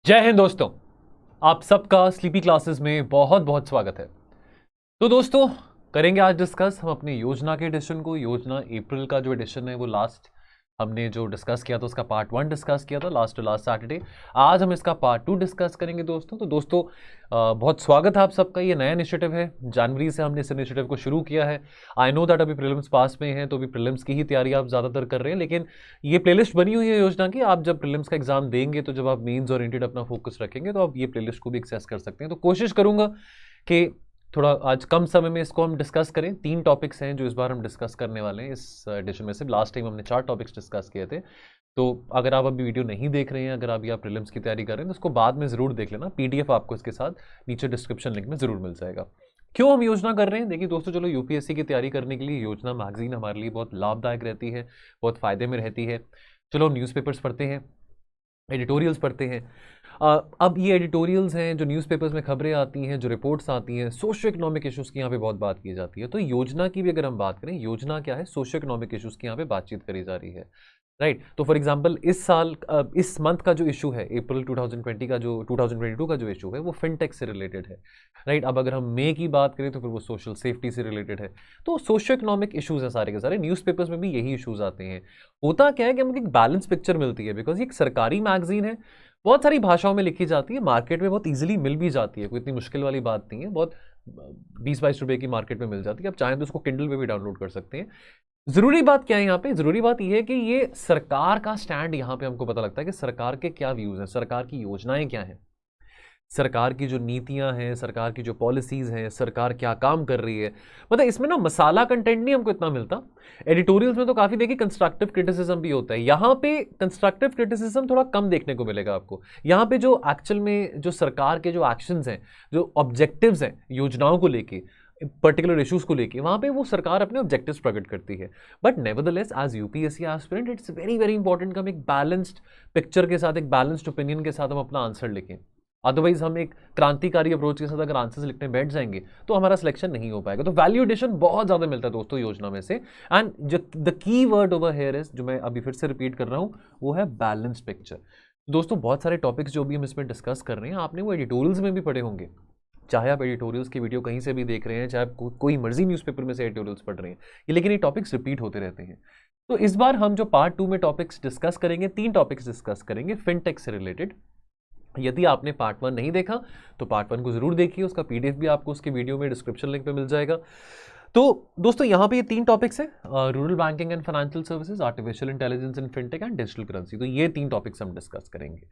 जय हिंद दोस्तों। आप सबका स्लीपी क्लासेस में बहुत बहुत स्वागत है। तो दोस्तों करेंगे आज डिस्कस हम अपनी योजना के एडिशन को। योजना अप्रैल का जो एडिशन है वो लास्ट हमने जो डिस्कस किया था उसका पार्ट 1 डिस्कस किया था लास्ट टू लास्ट सैटरडे। आज हम इसका पार्ट 2 डिस्कस करेंगे दोस्तों। तो दोस्तों बहुत स्वागत है आप सबका। ये नया इनिशिएटिव है, जनवरी से हमने इस इनिशिएटिव को शुरू किया है। आई नो दैट अभी प्रीलिम्स पास में है तो अभी प्रीलिम्स की ही तैयारी आप ज़्यादातर कर रहे हैं, लेकिन ये प्लेलिस्ट बनी हुई है योजना की। आप जब प्रीलिम्स का एग्जाम देंगे तो जब आप मेंस ओरिएंटेड अपना फोकस रखेंगे तो आप ये प्लेलिस्ट को भी एक्सेस कर सकते हैं। तो कोशिश करूंगा कि थोड़ा आज कम समय में इसको हम डिस्कस करें। 3 टॉपिक्स हैं जो इस बार हम डिस्कस करने वाले हैं इस एडिशन में से। लास्ट टाइम हमने 4 टॉपिक्स डिस्कस किए थे। तो अगर आप अभी वीडियो नहीं देख रहे हैं, अगर अभी आप प्रीलिम्स की तैयारी कर रहे हैं तो उसको बाद में ज़रूर देख लेना। पीडीएफ आपको इसके साथ नीचे डिस्क्रिप्शन लिंक में ज़रूर मिल जाएगा। क्यों हम योजना कर रहे हैं? देखिए दोस्तों, चलो यूपीएससी की तैयारी करने के लिए योजना मैगजीन हमारे लिए बहुत लाभदायक रहती है, बहुत फ़ायदे में रहती है। चलो हम न्यूज़पेपर्स पढ़ते हैं, एडिटोरियल्स पढ़ते हैं। अब ये एडिटोरियल्स हैं जो न्यूज़पेपर्स में खबरें आती हैं, जो रिपोर्ट्स आती हैं, सोशियो इकोनॉमिक इशूज़ की यहाँ पे बहुत बात की जाती है। तो योजना की भी अगर हम बात करें, योजना क्या है? सोशियो इकोनॉमिक इशूज़ की यहाँ पे बातचीत करी जा रही है, राइट। तो फॉर एग्जांपल इस साल इस मंथ का जो इशू है, अप्रैल 2020 का जो 2022 का जो इशू है वो फिनटेक से रिलेटेड है, राइट। अब अगर हम मई की बात करें तो फिर वो सोशल सेफ्टी से रिलेटेड है। तो सोशियो इकोनॉमिक इशूज़ हैं सारे के सारे। न्यूज़पेपर्स में भी यही इशूज़ आते हैं। होता क्या है कि हमको एक बैलेंस पिक्चर मिलती है, बिकॉज ये एक सरकारी मैगजीन है, बहुत सारी भाषाओं में लिखी जाती है, मार्केट में बहुत ईजिली मिल भी जाती है, कोई इतनी मुश्किल वाली बात नहीं है। बहुत 20-22 रुपए की मार्केट में मिल जाती है। आप चाहें तो उसको किंडल पे भी डाउनलोड कर सकते हैं। ज़रूरी बात क्या है यहाँ पे? ज़रूरी बात यह है कि ये सरकार का स्टैंड यहाँ पे हमको पता लगता है कि सरकार के क्या व्यूज़ हैं, सरकार की योजनाएं क्या हैं, सरकार की जो नीतियां हैं, सरकार की जो पॉलिसीज़ हैं, सरकार क्या काम कर रही है। मतलब इसमें ना मसाला कंटेंट नहीं हमको इतना मिलता। एडिटोरियल्स में तो काफ़ी देखिए कंस्ट्रक्टिव क्रिटिसिज्म भी होता है, यहाँ पे कंस्ट्रक्टिव क्रिटिसिज्म थोड़ा कम देखने को मिलेगा आपको। यहाँ पे जो एक्चुअल में जो सरकार के जो एक्शंस हैं, जो ऑब्जेक्टिव्स हैं योजनाओं को लेके, पर्टिकुलर इश्यूज को लेके, वहां पे वो सरकार अपने ऑब्जेक्टिव्स प्रकट करती है। But nevertheless as UPSC aspirant it's very very important कि हम एक बैलेंस्ड पिक्चर के साथ, एक बैलेंस्ड ओपिनियन के साथ हम अपना आंसर लिखें। अदरवाइज हम एक क्रांतिकारी अप्रोच के साथ अगर आंसर्स लिखने बैठ जाएंगे तो हमारा सिलेक्शन नहीं हो पाएगा। तो वैल्यू एडिशन बहुत ज्यादा मिलता है दोस्तों योजना में से। एंड जो the key word over here is, जो मैं अभी फिर से रिपीट कर रहा हूं, वो है बैलेंस्ड पिक्चर। दोस्तों बहुत सारे टॉपिक्स जो भी हम इसमें डिस्कस कर रहे हैं आपने वो एडिटोरियल्स में भी पढ़े होंगे। चाहे आप एडिटोरियल्स की वीडियो कहीं से भी देख रहे हैं, चाहे आप कोई मर्जी न्यूज़पेपर में से एडिटोरियल्स पढ़ रहे हैं, ये लेकिन ये टॉपिक्स रिपीट होते रहते हैं। तो इस बार हम जो पार्ट 2 में टॉपिक्स डिस्कस करेंगे, 3 टॉपिक्स डिस्कस करेंगे फिनटेक से रिलेटेड। यदि आपने पार्ट 1 नहीं देखा तो पार्ट 1 को जरूर देखिए, उसका पीडीएफ भी आपको उसके वीडियो में डिस्क्रिप्शन लिंक पे मिल जाएगा। तो दोस्तों यहाँ पे ये 3 टॉपिक्स हैं, rural banking and financial services, artificial intelligence in fintech and digital currency. तो ये 3 टॉपिक्स हम डिस्कस करेंगे।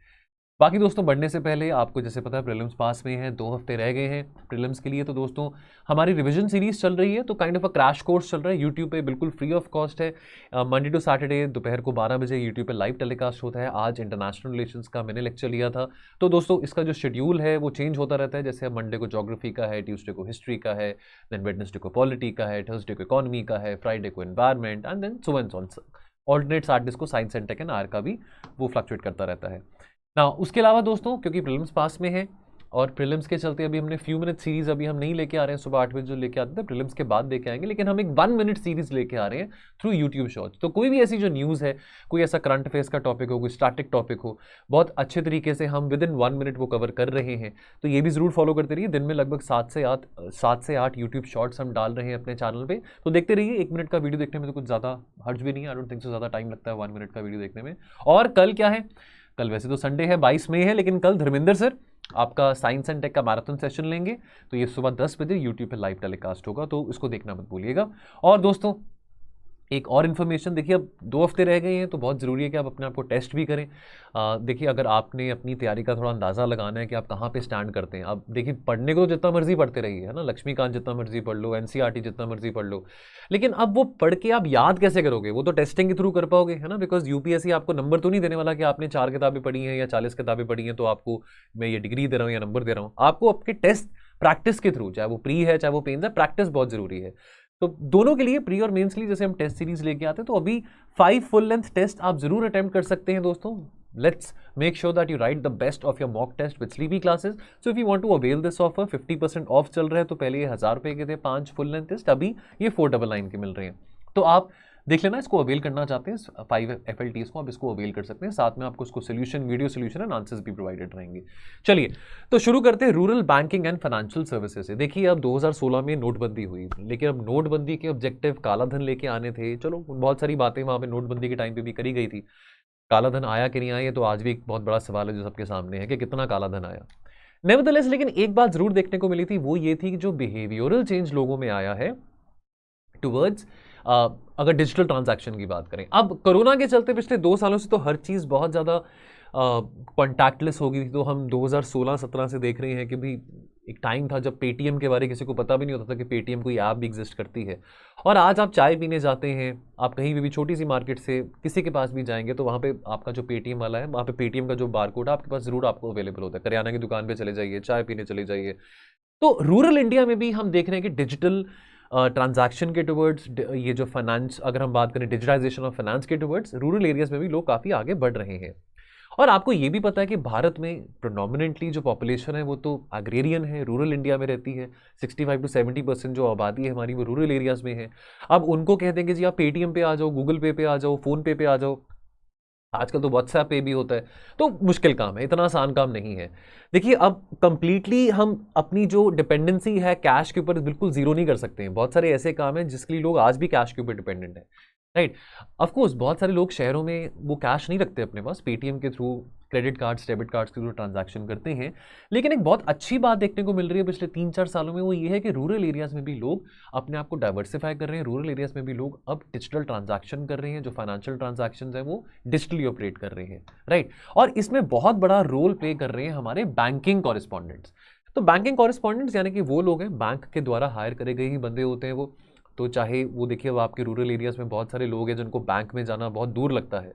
बाकी दोस्तों बढ़ने से पहले आपको जैसे पता है प्रीलिम्स पास में है, 2 हफ्ते रह गए हैं प्रीलिम्स के लिए। तो दोस्तों हमारी रिवीजन सीरीज चल रही है, तो kind of a crash course चल रहा है यूट्यूब पे, बिल्कुल फ्री ऑफ कॉस्ट है। मंडे टू सैटरडे दोपहर को 12 बजे यूट्यूब पे लाइव टेलीकास्ट होता है। आज इंटरनेशनल रिलेशंस का मैंने लेक्चर लिया था। तो दोस्तों इसका जो शेड्यूल है वो चेंज होता रहता है। जैसे मंडे को ज्योग्राफी का है, ट्यूसडे को हिस्ट्री का है, देन वेडनेसडे को पॉलिटी का है, थर्सडे को इकोनॉमी का है, फ्राइडे को environment, and then so and so on. Alternate Saturdays को science and tech and R का भी वो फ्लक्चुएट करता रहता है ना। उसके अलावा दोस्तों क्योंकि प्रीलिम्स पास में है और प्रीलिम्स के चलते अभी हमने फ्यू मिनट सीरीज अभी हम नहीं लेके आ रहे हैं, सुबह 8 बजे जो लेके आते थे प्रीलिम्स के बाद लेके आएंगे, लेकिन हम एक 1 मिनट सीरीज लेके आ रहे हैं थ्रू यूट्यूब शॉर्ट्स। तो कोई भी ऐसी जो न्यूज़ है, कोई ऐसा करंट अफेयर्स का टॉपिक हो, कोई स्टैटिक टॉपिक हो, बहुत अच्छे तरीके से हम विद इन 1 मिनट वो कवर कर रहे हैं। तो ये भी जरूर फॉलो करते रहिए। दिन में लगभग 7 से 8 यूट्यूब शॉर्ट्स हम डाल रहे हैं अपने चैनल पर। तो देखते रहिए। 1 मिनट का वीडियो देखने में तो कुछ ज़्यादा हर्ज भी नहीं है, आई डोंट थिंक सो ज़्यादा टाइम लगता है 1 मिनट का वीडियो देखने में। और कल क्या है? कल वैसे तो संडे है, 22 मई है, लेकिन कल धर्मेंद्र सर आपका साइंस एंड टेक का मैराथन सेशन लेंगे। तो ये सुबह 10 बजे यूट्यूब पे लाइव टेलीकास्ट होगा, तो इसको देखना मत भूलिएगा। और दोस्तों एक और इन्फॉर्मेशन, देखिए अब 2 हफ्ते रह गए हैं तो बहुत ज़रूरी है कि आप अपने आप को टेस्ट भी करें। देखिए अगर आपने अपनी तैयारी का थोड़ा अंदाज़ा लगाना है कि आप कहाँ पे स्टैंड करते हैं, अब देखिए पढ़ने को जितना मर्जी पढ़ते रहिए, है ना, लक्ष्मीकांत जितना मर्जी पढ़ लो, एनसीईआरटी जितना मर्जी पढ़ लो, लेकिन अब वो पढ़ के आप याद कैसे करोगे? वो तो टेस्टिंग के थ्रू कर पाओगे, है ना, बिकॉज यूपीएससी आपको नंबर तो नहीं देने वाला कि आपने 4 किताबें पढ़ी हैं या 40 किताबें पढ़ी हैं तो आपको मैं ये डिग्री दे रहा हूँ या नंबर दे रहा हूँ। आपको आपके टेस्ट प्रैक्टिस के थ्रू, चाहे वो प्री है चाहे वो पेन्स है, प्रैक्टिस बहुत ज़रूरी है। तो दोनों के लिए, प्री और मेंस के लिए जैसे हम टेस्ट सीरीज लेके आते हैं, तो अभी 5 फुल लेंथ टेस्ट आप जरूर अटेम्प्ट कर सकते हैं दोस्तों। Let's make sure that you write the best of your mock test with Sleepy Classes. So if you want to avail this offer, 50% off चल रहा है। तो पहले ये 1000 रुपए के थे 5 फुल लेंथ टेस्ट, अभी ये 499 के मिल रहे हैं। तो आप देख लेना, इसको अवेल करना चाहते हैं 5 FLTs को आप इसको अवेल कर सकते हैं, साथ में आपको इसको solution, video solution and answers भी प्रोवाइडेड रहेंगे। चलिए तो शुरू करते हैं rural banking and financial services से। देखिए अब 2016 में नोटबंदी हुई, लेकिन अब नोटबंदी के ऑब्जेक्टिव काला धन लेके आने थे। चलो बहुत सारी बातें वहाँ पे नोटबंदी के टाइम पे भी करी गई थी, काला धन आया कि नहीं आया ये तो आज भी एक बहुत बड़ा सवाल है जो सबके सामने है कि कितना काला धन आया। नेवरदलेस लेकिन एक बात जरूर देखने को मिली थी, वो ये थी कि जो बिहेवियरल चेंज लोगों में आया है टुवर्ड्स, अगर डिजिटल ट्रांजैक्शन की बात करें, अब कोरोना के चलते पिछले 2 सालों से तो हर चीज़ बहुत ज़्यादा कॉन्टैक्टलेस हो गई थी। तो हम 2016-17 से देख रहे हैं कि भी एक टाइम था जब पेटीएम के बारे में किसी को पता भी नहीं होता था कि पेटीएम कोई ऐप भी एग्जिस्ट करती है। और आज आप चाय पीने जाते हैं, आप कहीं भी छोटी सी मार्केट से किसी के पास भी जाएंगे तो वहाँ पे आपका जो पेटीएम वाला है, वहाँ पे पेटीएम का जो बारकोड है आपके पास ज़रूर आपको अवेलेबल होता है। करियाना की दुकान पर चले जाइए, चाय पीने चले जाइए। तो रूरल इंडिया में भी हम देख रहे हैं कि डिजिटल ट्रांजैक्शन के टुवर्ड्स, ये जो फाइनेंस, अगर हम बात करें डिजिटाइजेशन ऑफ फाइनेंस के टुवर्ड्स, रूरल एरियाज में भी लोग काफ़ी आगे बढ़ रहे हैं। और आपको ये भी पता है कि भारत में प्रोनोमिनेंटली जो पॉपुलेशन है वो तो एग्रेरियन है, रूरल इंडिया में रहती है। 65 to 70% जो आबादी है हमारी वो रूरल एरियाज में है। अब उनको कह देंगे जी आप पेटीएम पे आ जाओ, गूगल पे पे आ जाओ, फोन पे आ जाओ, आजकल तो व्हाट्सएप पे भी होता है, तो मुश्किल काम है, इतना आसान काम नहीं है। देखिए अब कंप्लीटली हम अपनी जो डिपेंडेंसी है कैश के ऊपर बिल्कुल जीरो नहीं कर सकते हैं। बहुत सारे ऐसे काम हैं जिसके लिए लोग आज भी कैश के ऊपर डिपेंडेंट है, राइट। ऑफ कोर्स बहुत सारे लोग शहरों में वो कैश नहीं रखते अपने पास, पेटीएम के through, credit cards, debit cards के थ्रू ट्रांजैक्शन करते हैं। लेकिन एक बहुत अच्छी बात देखने को मिल रही है पिछले 3-4 सालों में, वो ये है कि रूरल एरियाज में भी लोग अपने आप को डाइवर्सिफाई कर रहे हैं। रूरल एरियाज में भी लोग अब डिजिटल ट्रांजैक्शन कर रहे हैं, जो फाइनेंशियल ट्रांजैक्शन है वो डिजिटली ऑपरेट कर रहे हैं, राइट। और इसमें बहुत बड़ा रोल प्ले कर रहे हैं हमारे बैंकिंग कॉरेस्पॉन्डेंट्स। तो बैंकिंग कॉरेस्पॉन्डेंट्स यानी कि वो लोग हैं, बैंक के द्वारा हायर करे गए ही बंदे होते हैं वो। तो चाहे वो देखिए अब आपके रूरल एरियाज में बहुत सारे लोग हैं जिनको बैंक में जाना बहुत दूर लगता है।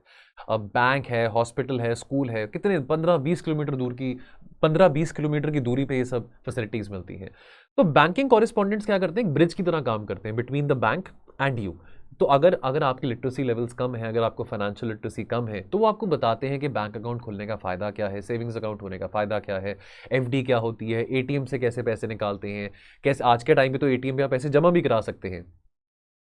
अब बैंक है, हॉस्पिटल है, स्कूल है, कितने 15-20 किलोमीटर दूर की, 15-20 किलोमीटर की दूरी पे ये सब फैसिलिटीज़ मिलती हैं। तो बैंकिंग कॉरेस्पॉन्डेंट्स क्या करते हैं, ब्रिज की तरह काम करते हैं between the bank and you. तो अगर आपकी लिटरेसी लेवल्स कम है, अगर आपको फाइनेंशियल लिटरेसी कम है, तो वो आपको बताते हैं कि बैंक अकाउंट खोलने का फ़ायदा क्या है, सेविंग्स अकाउंट होने का फ़ायदा क्या है, एफडी क्या होती है, एटीएम से कैसे पैसे निकालते हैं, कैसे आज के टाइम पे तो एटीएम पे आप पैसे जमा भी करा सकते हैं,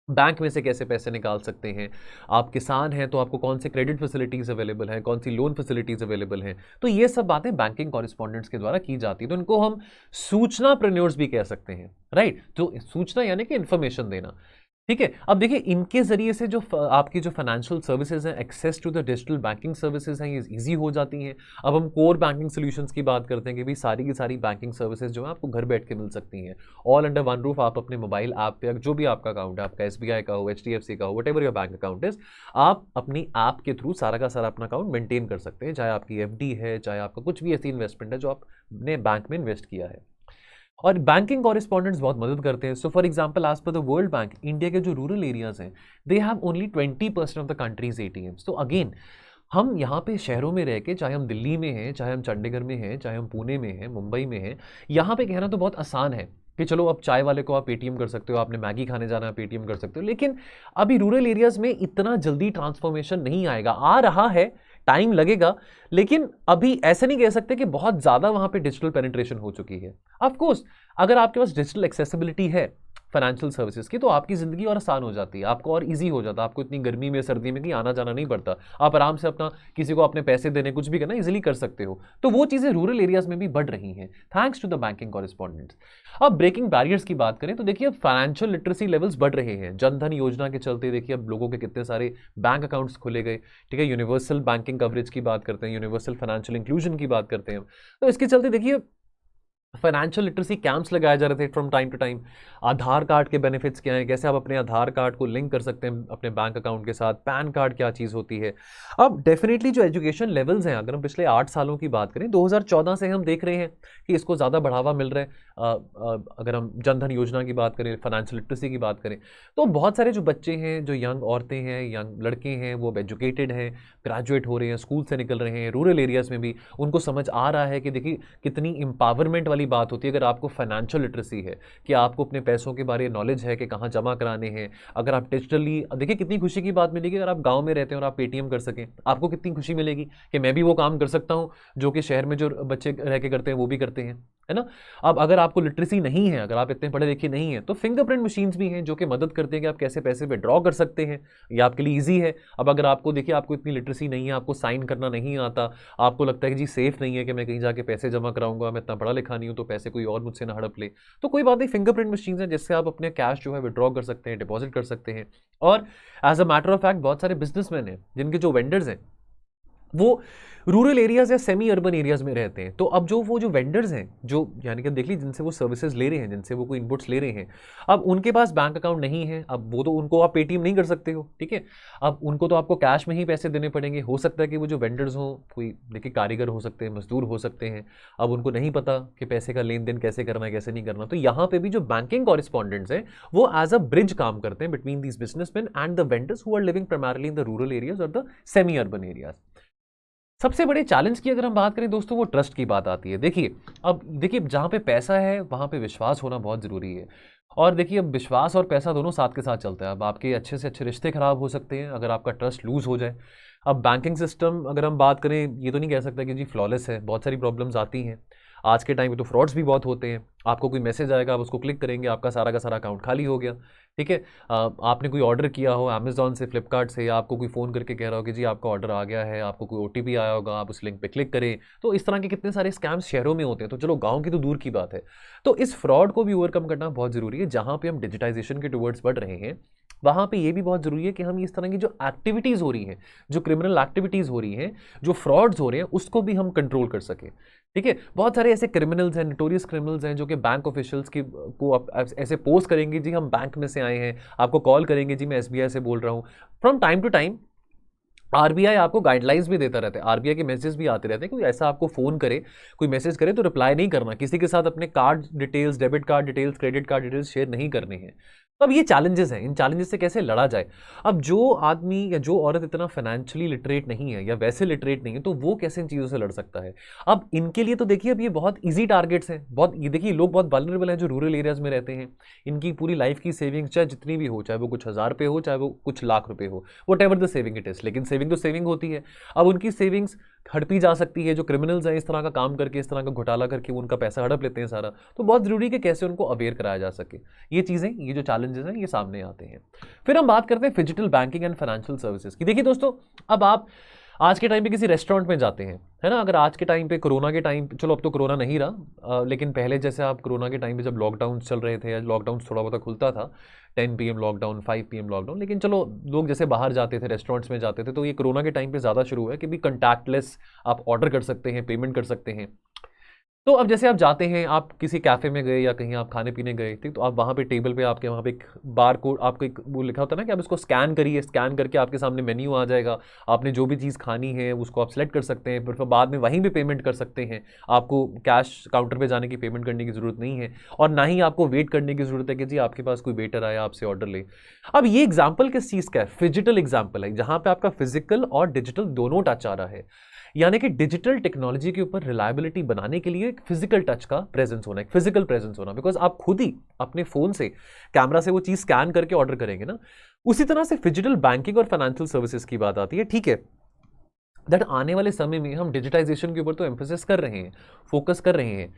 बैंक में से कैसे पैसे निकाल सकते हैं, आप किसान हैं तो आपको कौन से क्रेडिट फैसिलिटीज़ अवेलेबल हैं, कौन सी लोन फैसिलिटीज़ अवेलेबल हैं। तो ये सब बातें बैंकिंग कॉरेस्पॉन्डेंट्स के द्वारा की जाती है। तो इनको हम सूचना प्रेन्योर्स भी कह सकते हैं, राइट। तो सूचना यानी कि इन्फॉर्मेशन देना, ठीक है। अब देखिए इनके जरिए से जो आपकी जो फाइनेंशियल सर्विसेज हैं, access to the digital banking services हैं, ये इजी हो जाती हैं। अब हम कोर बैंकिंग सॉल्यूशंस की बात करते हैं कि भाई सारी की सारी बैंकिंग सर्विसेज जो है आपको घर बैठ के मिल सकती हैं, ऑल अंडर वन रूफ। आप अपने मोबाइल ऐप पे जो भी आपका अकाउंट है, आपका SBI का हो, HDFC का हो, what ever your bank account is, आप अपनी ऐप के थ्रू सारा का सारा अपना अकाउंट मेंटेन कर सकते हैं, चाहे आपकी FD है, चाहे आपका कुछ भी ऐसी इन्वेस्टमेंट है जो आपने बैंक में इन्वेस्ट किया है। और बैंकिंग कॉरेस्पॉन्डेंट्स बहुत मदद करते हैं। So for example as per the World Bank, India के जो रूरल एरियाज हैं they have only 20% of the countries ATMs। तो अगेन हम यहाँ पे शहरों में रह के, चाहे हम दिल्ली में हैं, चाहे हम चंडीगढ़ में हैं, चाहे हम पुणे में हैं, मुंबई में हैं, यहाँ पे कहना तो बहुत आसान है कि चलो अब चाय वाले को आप पेटीएम कर सकते हो, आपने मैगी खाने जाना है पेटीएम कर सकते हो। लेकिन अभी रूरल एरियाज में इतना जल्दी ट्रांसफॉर्मेशन नहीं आएगा, आ रहा है, टाइम लगेगा। लेकिन अभी ऐसे नहीं कह सकते कि बहुत ज़्यादा वहाँ पे डिजिटल पेनिट्रेशन हो चुकी है। ऑफ कोर्स अगर आपके पास डिजिटल एक्सेसिबिलिटी है फाइनेंशियल सर्विसेज की, तो आपकी ज़िंदगी और आसान हो जाती है, आपको और इजी हो जाता है। आपको इतनी गर्मी में, सर्दी में कहीं आना जाना नहीं पड़ता, आप आराम से अपना किसी को अपने पैसे देने, कुछ भी करना इजीली कर सकते हो। तो वो चीज़ें रूरल एरियाज में भी बढ़ रही हैं thanks to the banking correspondents. अब ब्रेकिंग बैरियर्स की बात करें तो देखिए अब फाइनेंशियल लिटरेसी लेवल्स बढ़ रहे हैं। जनधन योजना के चलते देखिए अब लोगों के कितने सारे बैंक अकाउंट्स खोले गए, ठीक है। यूनिवर्सल बैंकिंग कवरेज की बात करते हैं, यूनिवर्सल फाइनेंशियल इंक्लूजन की बात करते हैं। तो इसके चलते देखिए फाइनेंशियल लिटरेसी कैंप्स लगाए जा रहे थे from time to time. Aadhaar card के बेनिफिट्स क्या हैं, कैसे आप अपने आधार कार्ड को लिंक कर सकते हैं अपने बैंक अकाउंट के साथ, पैन कार्ड क्या चीज़ होती है। अब डेफिनेटली जो एजुकेशन लेवल्स हैं, अगर हम पिछले 8 सालों की बात करें, 2014 से हम देख रहे हैं कि इसको ज़्यादा बढ़ावा मिल रहा है। अगर हम जनधन योजना की बात करें, फाइनेंशियल लिटरेसी की बात करें, तो बहुत सारे जो बच्चे हैं, जो यंग औरतें हैं, यंग लड़के हैं, वो अब एजुकेटेड हैं, ग्रेजुएट हो रहे हैं, स्कूल से निकल रहे हैं, रूरल एरियाज़ में भी उनको समझ आ रहा है कि देखिए कितनी एम्पावरमेंट वाली वाली बात होती है, अगर आपको फाइनेंशियल लिटरेसी है कि आपको अपने पैसों के बारे में नॉलेज है कि कहाँ जमा कराने हैं, अगर आप डिजिटली, देखिए कितनी खुशी की बात मिलेगी अगर आप गांव में रहते हैं और आप पेटीएम कर सकें, आपको कितनी खुशी मिलेगी कि मैं भी वो काम कर सकता हूं जो कि शहर में जो बच्चे रह के करते हैं वो भी करते हैं, है ना। अब अगर आपको लिटरेसी नहीं है, अगर आप इतने पढ़े लिखे नहीं हैं, तो फिंगरप्रिंट मशीन्स भी हैं जो कि मदद करते हैं कि आप कैसे पैसे विड्रॉ कर सकते हैं, ये आपके लिए ईजी है। अब अगर आपको देखिए आपको इतनी लिटरेसी नहीं है, आपको साइन करना नहीं आता, आपको लगता है कि जी सेफ नहीं है कि मैं कहीं जाके पैसे जमा कराऊंगा, मैं इतना पढ़ा लिखा नहीं हूं तो पैसे कोई और मुझसे ना हड़प ले, तो कोई बात नहीं, फिंगरप्रिंट मशीन है जिससे आप अपने कैश जो है विड्रॉ कर सकते हैं, डिपॉजिट कर सकते हैं। और as a matter of fact बहुत सारे बिजनेसमैन हैं जिनके जो वेंडर्स हैं वो रूरल एरियाज या सेमी अर्बन एरियाज में रहते हैं। तो अब जो वो जो वेंडर्स हैं, जो यानी कि देख लीजिए जिनसे वो सर्विसेज ले रहे हैं, जिनसे वो कोई इनपुट्स ले रहे हैं, अब उनके पास बैंक अकाउंट नहीं है, अब वो तो उनको आप पेटीएम नहीं कर सकते हो, ठीक है। अब उनको तो आपको कैश में ही पैसे देने पड़ेंगे। हो सकता है कि वो जो वेंडर्स हों, कोई देखिए कारीगर हो सकते हैं, मजदूर हो सकते हैं, अब उनको नहीं पता कि पैसे का लेन देन कैसे करना है कैसे नहीं करना। तो यहाँ पे भी जो बैंकिंग कॉरेस्पॉन्डेंट्स हैं वो एज अ ब्रिज काम करते हैं between these businessman and the vendors who are living primarily in the rural areas और द सेमी अर्बन एरियाज। सबसे बड़े चैलेंज की अगर हम बात करें दोस्तों, वो ट्रस्ट की बात आती है। देखिए अब देखिए जहाँ पे पैसा है वहाँ पे विश्वास होना बहुत ज़रूरी है। और देखिए अब विश्वास और पैसा दोनों साथ के साथ चलता है। अब आपके अच्छे से अच्छे रिश्ते खराब हो सकते हैं अगर आपका ट्रस्ट लूज हो जाए। अब बैंकिंग सिस्टम अगर हम बात करें, ये तो नहीं कह सकता कि जी फ्लॉलेस है, बहुत सारी प्रॉब्लम्स आती हैं। आज के टाइम पे तो फ्रॉड्स भी बहुत होते हैं। आपको कोई मैसेज आएगा, आप उसको क्लिक करेंगे, आपका सारा का सारा अकाउंट खाली हो गया, ठीक है। आपने कोई ऑर्डर किया हो अमेजॉन से, फ्लिपकार्ट से, या आपको कोई फ़ोन करके कह रहा हो कि जी आपका ऑर्डर आ गया है, आपको कोई ओटीपी आया होगा, आप उस लिंक पे क्लिक करें। तो इस तरह के कितने सारे स्कैम्स शहरों में होते हैं, तो चलो गाँव की तो दूर की बात है। तो इस फ्रॉड को भी ओवरकम करना बहुत ज़रूरी है। जहाँ पे हम डिजिटाइजेशन के टुवर्ड्स बढ़ रहे हैं वहाँ पे ये भी बहुत ज़रूरी है कि हम इस तरह की जो एक्टिविटीज़ हो रही हैं, जो क्रिमिनल एक्टिविटीज़ हो रही हैं, जो फ्रॉड्स हो रहे हैं, उसको भी हम कंट्रोल कर सकें, ठीक है। बहुत सारे ऐसे क्रिमिनल्स हैं, नोटोरियस क्रिमिनल्स हैं जो कि बैंक ऑफिशियल्स की को आप ऐसे पोस्ट करेंगे, जी हम बैंक में से आए हैं, आपको कॉल करेंगे, जी मैं एसबीआई से बोल रहा हूँ। From time to time RBI आपको गाइडलाइंस भी देता रहता है, आरबीआई के मैसेज भी आते रहते हैं। कोई ऐसा आपको फ़ोन करे, कोई मैसेज करे तो रिप्लाई नहीं करना, किसी के साथ अपने card details, debit card details, credit card details share नहीं करने हैं। तो अब ये चैलेंजेस हैं, इन चैलेंजेस से कैसे लड़ा जाए। अब जो आदमी या जो औरत इतना फाइनेंशियली लिटरेट नहीं है या वैसे लिटरेट नहीं है, तो वो कैसे इन चीज़ों से लड़ सकता है। अब इनके लिए तो देखिए अब ये बहुत ईजी टारगेट्स हैं, बहुत ये देखिए लोग बहुत वल्नरेबल हैं जो रूरल एरियाज में रहते हैं। इनकी पूरी लाइफ की सेविंग चाहे जितनी भी हो, चाहे वो कुछ हज़ार रुपये हो, चाहे वो कुछ लाख रुपये हो, what ever the saving it is, लेकिन सेविंग तो सेविंग होती है। अब उनकी सेविंग्स हड़पी जा सकती है, जो क्रिमिनल्स हैं इस तरह का काम करके, इस तरह का घोटाला करके वो उनका पैसा हड़प लेते हैं सारा। तो बहुत ज़रूरी है कि कैसे उनको अवेयर कराया जा सके। ये चीज़ें, ये जो चैलेंजेस हैं ये सामने आते हैं। फिर हम बात करते हैं digital banking and financial services की। देखिए दोस्तों, अब आप आज के टाइम पे किसी रेस्टोरेंट में जाते हैं, है ना। अगर आज के टाइम पे कोरोना के टाइम, चलो अब तो कोरोना नहीं रहा, लेकिन पहले जैसे आप कोरोना के टाइम पे जब लॉकडाउन चल रहे थे या लॉकडाउन थोड़ा बहुत खुलता था, 10 PM लॉकडाउन, 5 PM लॉकडाउन, लेकिन चलो लोग जैसे बाहर जाते थे, रेस्टोरेंट्स में जाते थे, तो ये कोरोना के टाइम पे ज़्यादा शुरू हुआ है कि भी कंटैक्टलेस आप ऑर्डर कर सकते हैं, पेमेंट कर सकते हैं। तो अब जैसे आप जाते हैं, आप किसी कैफ़े में गए या कहीं आप खाने पीने गए, ठीक, तो आप वहाँ पे टेबल पे आपके वहाँ पे एक बार कोड, आपको एक वो लिखा होता है ना कि आप इसको स्कैन करिए, स्कैन करके आपके सामने मेन्यू आ जाएगा। आपने जो भी चीज़ खानी है उसको आप सेलेक्ट कर सकते हैं, फिर बाद में वहीं पे पेमेंट कर सकते हैं। आपको कैश काउंटर पे जाने की, पेमेंट करने की ज़रूरत नहीं है, और ना ही आपको वेट करने की ज़रूरत है कि जी आपके पास कोई वेटर आया आपसे ऑर्डर ले। अब ये एग्जाम्पल किस चीज़ का है? फिजिटल एग्जाम्पल है, जहाँ पे आपका फिजिकल और डिजिटल दोनों टच आ रहा है। यानी कि डिजिटल टेक्नोलॉजी के ऊपर रिलायबिलिटी बनाने के लिए एक फिजिकल टच का प्रेजेंस होना, एक फिजिकल प्रेजेंस होना, बिकॉज आप खुद ही अपने फोन से कैमरा से वो चीज स्कैन करके ऑर्डर करेंगे ना। उसी तरह से डिजिटल बैंकिंग और फाइनेंशियल सर्विसेज की बात आती है, ठीक है। दैट आने वाले समय में हम डिजिटाइजेशन के ऊपर तो एम्फोसिस कर रहे हैं, फोकस कर रहे हैं।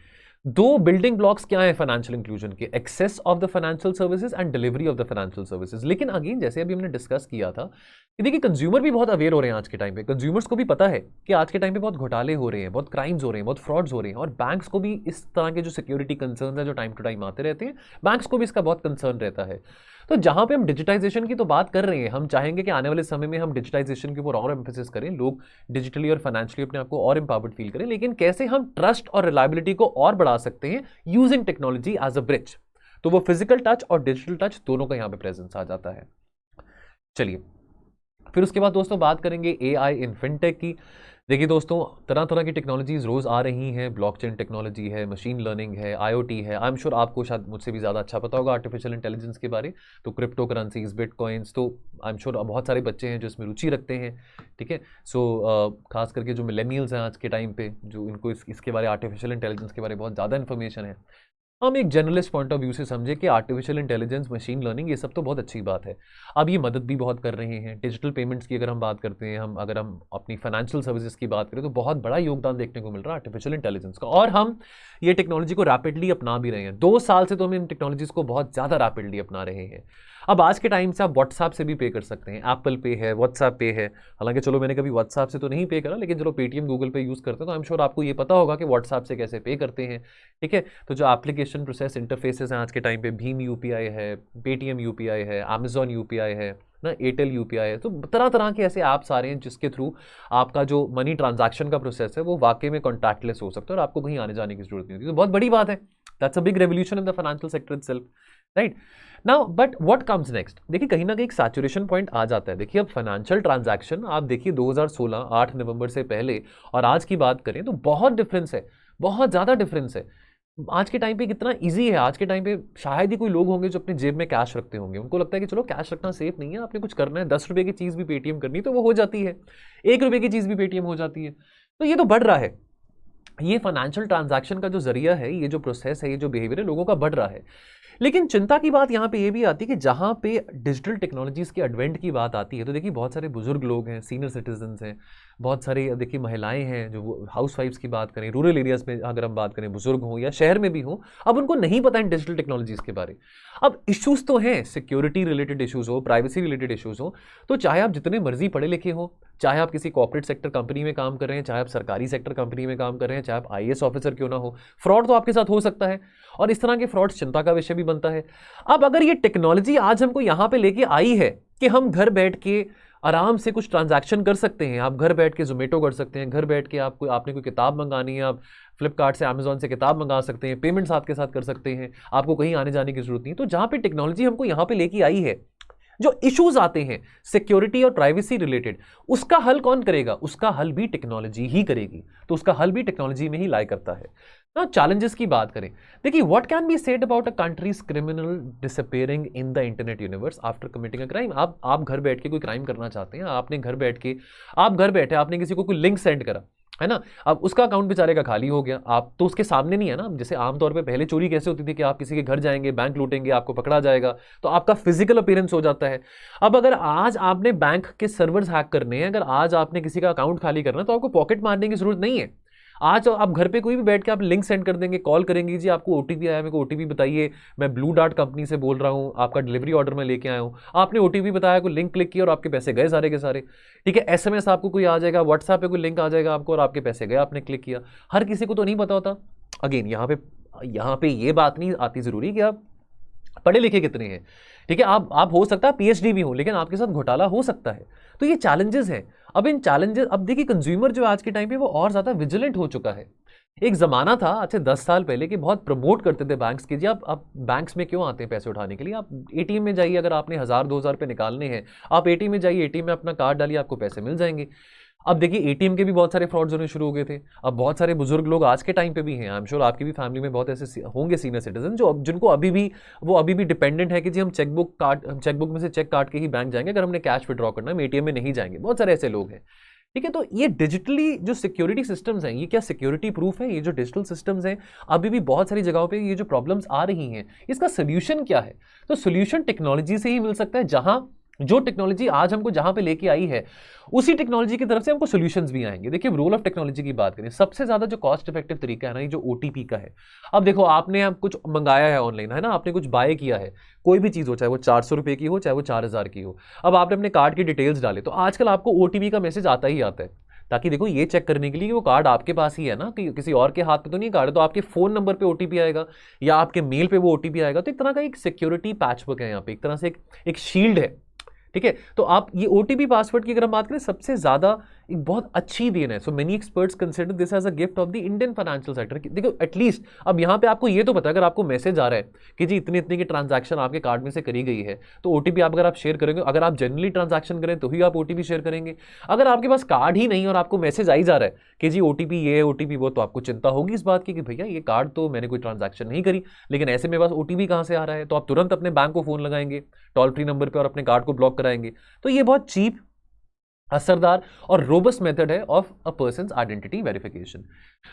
दो बिल्डिंग ब्लॉक्स क्या है फाइनेंशियल इंक्लूजन के? Access of the financial services and delivery of the financial services. लेकिन अगेन जैसे अभी हमने डिस्कस किया था कि देखिए कंज्यूमर भी बहुत अवेयर हो रहे हैं आज के टाइम पे। कंज्यूमर्स को भी पता है कि आज के टाइम पे बहुत घोटाले हो रहे हैं, बहुत क्राइम्स हो रहे हैं, बहुत फ्रॉड्स हो रहे हैं, और बैंक्स को भी इस तरह के जो सिक्योरिटी कंसर्न है जो टाइम टू टाइम आते रहते हैं, बैंक्स को भी इसका बहुत कंसर्न रहता है। तो जहां पे हम डिजिटाइजेशन की तो बात कर रहे हैं, हम चाहेंगे कि आने वाले समय में हम डिजिटाइजेशन के ऊपर और एम्फेसिस करें, लोग डिजिटली और फाइनेंशियली अपने आप को और एम्पावर्ड फील करें, लेकिन कैसे हम ट्रस्ट और रिलायबिलिटी को और बढ़ा सकते हैं using technology as a bridge. तो वो फिजिकल टच और डिजिटल टच दोनों का यहां पे प्रेजेंस आ जाता है। चलिए फिर उसके बाद दोस्तों बात करेंगे एआई इन फिनटेक की। देखिए दोस्तों, तरह तरह की टेक्नोलॉजीज रोज़ आ रही हैं। ब्लॉकचेन टेक्नोलॉजी है, मशीन लर्निंग है, आईओटी है। आई एम श्योर आपको शायद मुझसे भी ज़्यादा अच्छा पता होगा आर्टिफिशियल इंटेलिजेंस के बारे। तो क्रिप्टो करेंसीज, बिटकॉइंस, तो आई एम श्योर बहुत सारे बच्चे हैं जो इसमें रुचि रखते हैं। ठीक है, सो खास करके जो मिलेनियल्स हैं आज के टाइम पे, जो इनको इसके बारे, आर्टिफिशियल इंटेलिजेंस के बारे बहुत ज़्यादा इन्फॉर्मेशन है। हम एक जर्नलिस्ट पॉइंट ऑफ व्यू से समझे कि आर्टिफिशियल इंटेलिजेंस, मशीन लर्निंग, ये सब तो बहुत अच्छी बात है। अब ये मदद भी बहुत कर रहे हैं। डिजिटल पेमेंट्स की अगर हम बात करते हैं, अगर हम अपनी फाइनेंशियल सर्विसेज की बात करें, तो बहुत बड़ा योगदान देखने को मिल रहा है आर्टिफिशियल इंटेलिजेंस का। और हम ये टेक्नोलॉजी को रैपिडली अपना भी रहे हैं। 2 साल से तो हम इन टेक्नोलॉजीज को बहुत ज़्यादा रैपिडली अपना रहे हैं। अब आज के टाइम से आप व्हाट्सएप से भी पे कर सकते हैं। एप्पल पे है, व्हाट्सएप पे है। हालांकि चलो मैंने कभी व्हाट्सएप से तो नहीं पे करा, लेकिन चलो पेटीएम, गूगल पे यूज़ करते हैं, तो आई एम श्योर आपको ये पता होगा कि व्हाट्सएप से कैसे पे करते हैं। ठीक है, तो जो एप्लीकेशन प्रोसेस इंटरफेसेस हैं आज के टाइम पे, भीम यूपीआई है, पेटीएम यूपीआई है, अमेजॉन यूपीआई है ना, एयरटेल यूपीआई है। तो तरह तरह के ऐसे ऐप्स आ रहे हैं जिसके थ्रू आपका जो मनी ट्रांजैक्शन का प्रोसेस है वो वाकई में कॉन्टैक्टलेस हो सकता है और आपको कहीं आने जाने की जरूरत नहीं होती। तो बहुत बड़ी बात है। That's a big revolution in the financial sector itself, right now. But what comes next, देखिए कहीं ना कहीं एक सैचुरेशन पॉइंट आ जाता है। देखिए अब फाइनेंशियल ट्रांजैक्शन आप देखिए 2016 8 नवंबर से पहले और आज की बात करें तो बहुत डिफरेंस है, बहुत ज़्यादा डिफरेंस है। आज के टाइम पे कितना इजी है। आज के टाइम पे शायद ही कोई लोग होंगे जो अपनी जेब में कैश रखते होंगे। उनको लगता है कि चलो कैश रखना सेफ नहीं है, आपने कुछ करना है, 10 रुपये की चीज़ भी पेटीएम करनी तो वो हो जाती है, 1 रुपये की चीज़ भी पेटीएम हो जाती है। तो ये तो बढ़ रहा है। ये फाइनेंशियल ट्रांजैक्शन का जो जरिया है, ये जो प्रोसेस है, ये जो बिहेवियर है, लोगों का बढ़ रहा है। लेकिन चिंता की बात यहाँ पे ये भी आती है कि जहाँ पे डिजिटल टेक्नोलॉजीज़ के एडवेंट की बात आती है, तो देखिए बहुत सारे बुजुर्ग लोग हैं, सीनियर सिटीजन्स हैं, बहुत सारे देखिए महिलाएं हैं, जो हाउस वाइफ्स की बात करें, रूरल एरियाज़ में अगर हम बात करें, बुजुर्ग हों या शहर में भी हों, अब उनको नहीं पता है डिजिटल टेक्नोलॉजीज़ के बारे। अब इश्यूज़ तो हैं, सिक्योरिटी रिलेटेड इश्यूज़ हो, प्राइवेसी रिलेटेड इश्यूज़ हो, तो चाहे आप जितने मर्जी पढ़े लिखे हो, चाहे आप किसी कॉर्पोरेट सेक्टर कंपनी में काम कर रहे हैं, चाहे आप सरकारी सेक्टर कंपनी में काम कर रहे हैं, चाहे आप आईएएस ऑफिसर क्यों ना हो, फ्रॉड तो आपके साथ हो सकता है और इस तरह के फ्रॉड चिंता का विषय भी बनता है। अब अगर ये टेक्नोलॉजी आज हमको यहां पे लेके आई है कि हम घर बैठ के आराम से कुछ ट्रांजैक्शन कर सकते हैं, आप घर बैठ के जोमेटो कर सकते हैं, घर बैठ के आपने कोई किताब मंगानी है, आप फ्लिपकार्ट से, अमेजॉन से किताब मंगा सकते हैं, पेमेंट्स आपके साथ कर सकते हैं, आपको कहीं आने जाने की जरूरत नहीं। तो जहां पे टेक्नोलॉजी हमको यहां पे लेके आई है, जो इश्यूज आते हैं सिक्योरिटी और प्राइवेसी रिलेटेड, उसका हल कौन करेगा? उसका हल भी टेक्नोलॉजी ही करेगी। तो उसका हल भी टेक्नोलॉजी में ही लाई करता है ना। चैलेंजेस की बात करें, देखिए what can be said about a countries criminal disappearing in the internet universe after committing a crime. आप घर बैठ के कोई क्राइम करना चाहते हैं, आपने घर बैठे आपने किसी को कोई लिंक सेंड करा, है ना, अब उसका अकाउंट बेचारे का खाली हो गया, आप तो उसके सामने नहीं है ना। जैसे आमतौर पे पहले चोरी कैसे होती थी कि आप किसी के घर जाएंगे, बैंक लूटेंगे, आपको पकड़ा जाएगा, तो आपका फिजिकल अपीयरेंस हो जाता है। अब अगर आज आपने बैंक के सर्वर्स हैक करने हैं, अगर आज आपने किसी का अकाउंट खाली करना है, तो आपको पॉकेट मारने की जरूरत नहीं है। आज आप घर पे कोई भी बैठ के आप लिंक सेंड कर देंगे, कॉल करेंगे, जी आपको ओटीपी आया, मेरे को ओटीपी बताइए, मैं ब्लू डार्ट कंपनी से बोल रहा हूँ, आपका डिलीवरी ऑर्डर मैं लेके आया हूँ। आपने ओटीपी बताया, कोई लिंक क्लिक किया और आपके पैसे गए सारे के सारे। ठीक है, एसएमएस आपको कोई आ जाएगा, व्हाट्सएप पे कोई लिंक आ जाएगा आपको और आपके पैसे गए, आपने क्लिक किया। हर किसी को तो नहीं पता होता। अगेन यहाँ पे ये बात नहीं आती जरूरी कि आप पढ़े लिखे कितने हैं। ठीक है, आप हो सकता है पीएचडी भी हो, लेकिन आपके साथ घोटाला हो सकता है। तो ये चैलेंजेस हैं। अब इन चैलेंजेस, अब देखिए कंज्यूमर जो आज के टाइम पे वो और ज्यादा विजिलेंट हो चुका है। एक जमाना था आज से 10 साल पहले कि बहुत प्रमोट करते थे बैंक्स की, जी आप बैंक्स में क्यों आते हैं पैसे उठाने के लिए, आप एटीएम में जाइए, अगर आपने 1000-2000 रुपये निकालने हैं, आप एटीएम में जाइए, एटीएम में अपना कार्ड डालिए, आपको पैसे मिल जाएंगे। अब देखिए एटीएम के भी बहुत सारे फ्रॉड्स होने शुरू हो गए थे। अब बहुत सारे बुजुर्ग लोग आज के टाइम पे भी हैं, आई एम श्योर आपकी भी फैमिली में बहुत ऐसे होंगे सीनियर सिटीजन जिनको अभी भी डिपेंडेंट है कि जी हम चेकबुक में से चेक काट के ही बैंक जाएंगे, अगर हमने कैश विड्रॉ करना है, हम एटीएम में नहीं जाएंगे। बहुत सारे ऐसे लोग हैं। ठीक है, तो ये डिजिटली जो सिक्योरिटी सिस्टम्स हैं, ये क्या सिक्योरिटी प्रूफ है? ये जो डिजिटल सिस्टम्स हैं, अभी भी बहुत सारी जगहों पे ये जो प्रॉब्लम्स आ रही हैं, इसका सोल्यूशन क्या है? तो सोल्यूशन टेक्नोलॉजी से ही मिल सकता है। जहां जो टेक्नोलॉजी आज हमको जहां पे लेके आई है, उसी टेक्नोलॉजी की तरफ से हमको सॉल्यूशंस भी आएंगे। देखिए रोल ऑफ टेक्नोलॉजी की बात करें, सबसे ज्यादा जो कॉस्ट इफेक्टिव तरीका है ना, ये जो ओटीपी का है। अब देखो आपने कुछ मंगाया है ऑनलाइन, है ना, आपने कुछ बाय किया है, कोई भी चीज हो, चाहे वो 400 रुपए की हो, चाहे वो 4000 की हो। अब आपने अपने कार्ड की डिटेल्स डाले, तो आजकल आपको ओटीपी का मैसेज आता ही आता है, ताकि देखो ये चेक करने के लिए कि वो कार्ड आपके पास ही है ना, कि किसी और के हाथ पे तो नहीं कार्ड है। तो आपके फोन नंबर पे ओटीपी आएगा या आपके मेल पे वो ओटीपी आएगा। तो एक तरह का एक सिक्योरिटी पैचवर्क है यहाँ पे, एक तरह से एक शील्ड है। ठीक है, तो आप ये ओटीपी पासवर्ड की अगर हम बात करें, सबसे ज्यादा एक बहुत अच्छी देन है। So many experts consider this as a gift of the Indian financial sector. देखो एटलीस्ट अब यहाँ पे आपको ये तो पता है, अगर आपको मैसेज आ रहा है कि जी इतनी इतनी की ट्रांजैक्शन आपके कार्ड में से करी गई है, तो ओटीपी आप अगर आप शेयर करेंगे, अगर आप जनरली ट्रांजैक्शन करें तो ही आप ओटीपी शेयर करेंगे। अगर आपके पास कार्ड ही नहीं और आपको मैसेज आई जा रहा है कि जी ओटीपी ये है ओटीपी वो, तो आपको चिंता होगी इस बात की कि भैया ये कार्ड तो मैंने कोई ट्रांजैक्शन नहीं करी, लेकिन ऐसे मेरे पास ओटीपी कहाँ से आ रहा है। तो आप तुरंत अपने बैंक को फोन लगाएंगे टोल फ्री नंबर पे और अपने कार्ड को ब्लॉक कराएंगे। तो ये बहुत चीप, असरदार और रोबस्ट मेथड है of a persons identity verification.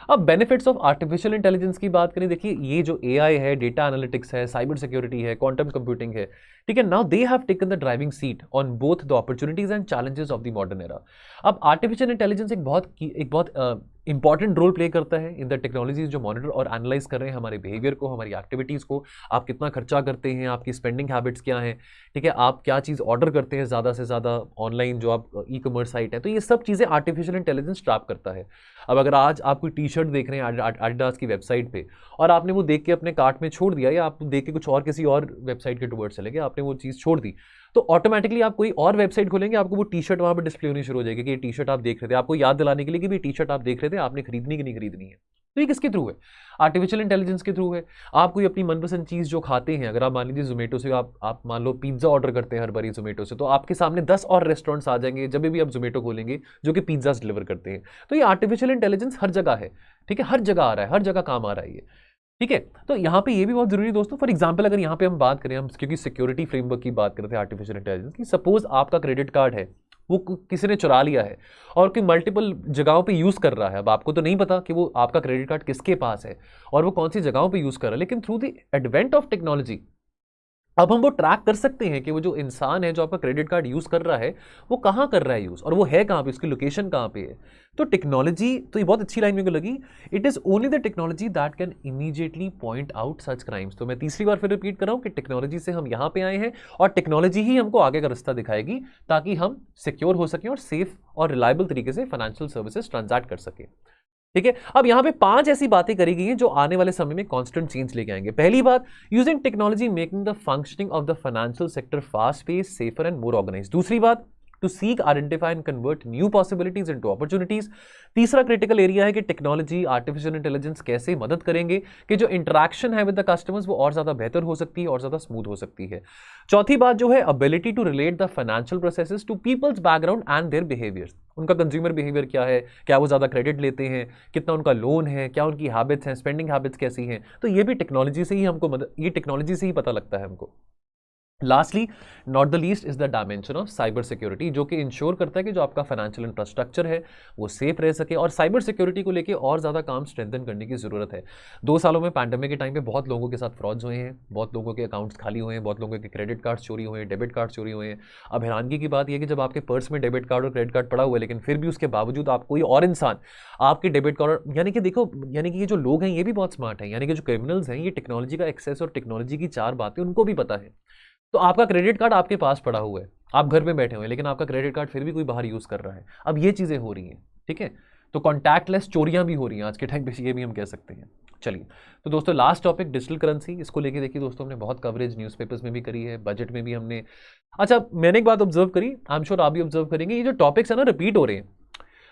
अब बेनिफिट्स ऑफ आर्टिफिशियल इंटेलिजेंस की बात करें, देखिए ये जो एआई है, डेटा एनालिटिक्स है, साइबर सिक्योरिटी है, क्वांटम कंप्यूटिंग है, ठीक है, now they have taken the driving seat on both the opportunities and challenges of the modern era. अब आर्टिफिशियल इंटेलिजेंस एक बहुत इंपॉर्टेंट रोल प्ले करता है इन द टेक्नोलॉजीज जो मॉनिटर और एनालाइज कर रहे हैं हमारे बिहेवियर को, हमारी एक्टिविटीज़ को। आप कितना खर्चा करते हैं, आपकी स्पेंडिंग हैबिट्स क्या हैं, ठीक है, आप क्या चीज़ ऑर्डर करते हैं ज़्यादा से ज़्यादा ऑनलाइन जो आप ई कॉमर्स साइट है, तो ये सब चीज़ें आर्टिफिशियल इंटेलिजेंस ट्रैप करता है। अब अगर आज आप कोई टी शर्ट देख रहे हैं एडिडास की वेबसाइट पे और आपने वो देख के अपने कार्ट में छोड़ दिया, या आप देख के कुछ और किसी और वेबसाइट के टुवर्ड्स चले गए, आपने वो चीज़ छोड़ दी, तो ऑटोमेटिकली आप कोई और वेबसाइट खोलेंगे, आपको वो टी शर्ट वहाँ पे डिस्प्ले होनी शुरू हो जाएगी कि ये टी शर्ट आप देख रहे थे, आपको याद दिलाने के लिए कि भी टी शर्ट आप देख रहे थे, आपने खरीदनी कि नहीं खरीदनी है। तो ये किसके थ्रू है? आर्टिफिशियल इंटेलिजेंस के थ्रू है। आप कोई अपनी मनपसंद चीज़ जो खाते हैं, अगर आप मान लीजिए जोमेटो से आप मान लो पिज्ज़ा ऑर्डर करते हैं हर बारी जोमेटो से, तो आपके सामने 10 और रेस्टोरेंट्स आ जाएंगे जब भी आप जोमेटो खोलेंगे जो कि पिज्ज़ास डिलीवर करते हैं। तो ये आर्टिफिशियल इंटेलिजेंस हर जगह है, ठीक है, हर जगह आ रहा है, हर जगह काम आ रहा है ये, ठीक है। तो यहाँ पे ये भी बहुत जरूरी है दोस्तों। फॉर एग्जांपल अगर यहाँ पे हम बात करें, हम क्योंकि सिक्योरिटी फ्रेमवर्क की बात करते हैं आर्टिफिशियल इंटेलिजेंस की, सपोज आपका क्रेडिट कार्ड है वो किसी ने चुरा लिया है और कोई मल्टीपल जगहों पे यूज कर रहा है। अब आपको तो नहीं पता कि वो आपका क्रेडिट कार्ड किसके पास है और वो कौन सी जगहों पे यूज कर रहा है, लेकिन through the advent of technology अब हम वो ट्रैक कर सकते हैं कि वो जो इंसान है जो आपका क्रेडिट कार्ड यूज कर रहा है वो कहाँ कर रहा है यूज, और वो है कहाँ पे, उसकी लोकेशन कहाँ पे है। तो टेक्नोलॉजी, तो ये बहुत अच्छी लाइन मेरे को लगी, it is only the technology that can immediately point out such crimes. तो मैं तीसरी बार फिर रिपीट कर रहा हूँ कि टेक्नोलॉजी से हम यहाँ पे आए हैं और टेक्नोलॉजी ही हमको आगे का रास्ता दिखाएगी ताकि हम सिक्योर हो सकें और सेफ और रिलायबल तरीके से फाइनेंशियल सर्विसेज ट्रांजैक्ट कर सकें, ठीक है। अब यहां पे 5 ऐसी बातें करी गई हैं जो आने वाले समय में कांस्टेंट चेंज लेके आएंगे। पहली बात, using technology making the functioning of the financial sector fast pace, safer and more organise. दूसरी बात, to seek identify and convert new possibilities into opportunities. तीसरा क्रिटिकल एरिया है कि टेक्नोलॉजी आर्टिफिशियल इंटेलिजेंस कैसे मदद करेंगे कि जो इंटरेक्शन है विद द कस्टमर्स वो और ज्यादा बेहतर हो सकती है और ज्यादा स्मूथ हो सकती है। चौथी बात जो है, ability to relate the financial processes to people's background and their behaviours. उनका कंज्यूमर बिहेवियर क्या है, क्या वो ज्यादा क्रेडिट लेते हैं, कितना उनका लोन है, क्या उनकी हैबिट्स हैं, स्पेंडिंग हैबिट्स कैसी हैं, तो ये भी टेक्नोलॉजी से ही हमको मदद, ये टेक्नोलॉजी से ही पता लगता है हमको। Lastly not the least is the dimension of cyber security, जो कि इंश्योर करता है कि जो आपका फाइनेंशियल इंफ्रास्ट्रक्चर है वो सेफ रह सके, और साइबर सिक्योरिटी को लेके और ज़्यादा काम स्ट्रेंथन करने की ज़रूरत है। 2 सालों में पैंडेमिक के टाइम पे बहुत लोगों के साथ फ्रॉड्स हुए हैं, बहुत लोगों के अकाउंट्स खाली हुए हैं, बहुत लोगों के क्रेडिट कार्ड्स चोरी हुए हैं, डेबिट कार्ड चोरी हुए हैं। अब हैरानगी की बात यह कि जब आपके पर्स में डेबिट कार्ड और क्रेडिट कार्ड पड़ा हुआ है, लेकिन फिर भी उसके बावजूद आप कोई और इंसान आपके डेबिट कार्ड, यानी कि देखो, यानी कि ये जो लोग हैं ये भी बहुत स्मार्ट हैं, यानी कि जो क्रिमिनल्स हैं ये टेक्नोलॉजी का एक्सेस और टेक्नोलॉजी की 4 बातें उनको भी पता है। तो आपका क्रेडिट कार्ड आपके पास पड़ा हुआ है, आप घर में बैठे हुए हैं, लेकिन आपका क्रेडिट कार्ड फिर भी कोई बाहर यूज कर रहा है। अब ये चीजें हो रही हैं, ठीक है, तो कॉन्टैक्टलेस चोरियां भी हो रही हैं आज के टाइम पे, ये भी हम कह सकते हैं। चलिए, तो दोस्तों लास्ट टॉपिक डिजिटल करेंसी, इसको लेके देखिए दोस्तों हमने बहुत कवरेज न्यूज़पेपर्स में भी करी है, बजट में भी हमने। अच्छा, मैंने एक बात ऑब्जर्व करी, आई एम श्योर आप भी ऑब्जर्व करेंगे, ये जो टॉपिक्स है ना रिपीट हो रहे हैं।